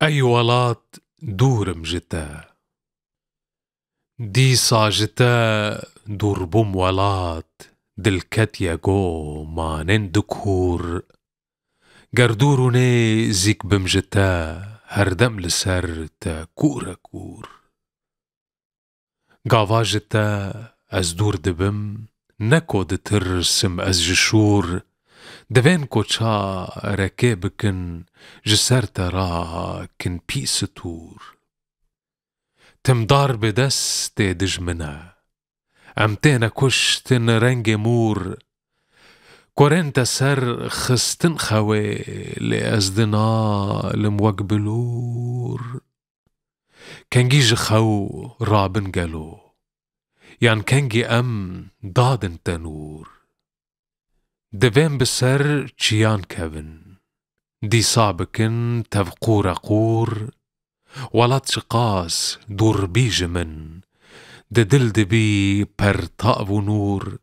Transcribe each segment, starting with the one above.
أي ولات دور مجتا دي صاجتا دور بوم ولات دلكت ياغو ما نندكور قردوروني زيك بمجتا هردم لسرت كورا كور قاواجتا از دور دبم نكو دترسم از جشور دفين كوتشا ركيبكن جسر ترا كن بيستور تمدار بدست دجمنا امتينا كشتن رنج مور كورنتا سر خستن خوي لأزدنا الموقبلور كنجي جخو رابن قالو يعني كنجي ضادن تنور دفين بسر تشيان كابن دي صابكن تفقور قور ولا تشقاس دور بيجمن ددل دبي برطاء ونور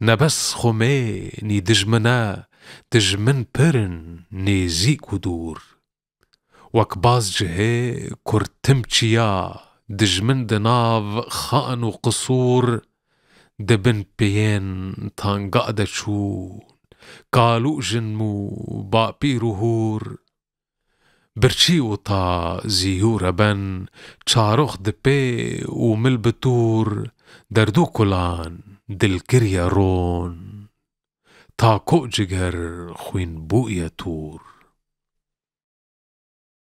نبس خمي ني دجمنا دجمن برن ني زيك ودور وكباز جهي كرتمتشيا دجمن دناف خان وقصور دبن بين تانقادة شون قالوا جنمو باقي رهور برشي وطا زيورة بن تشاروخ دبي وملبتور دردو كولان دل كريا رون تا كو جگر خوين بوئية تور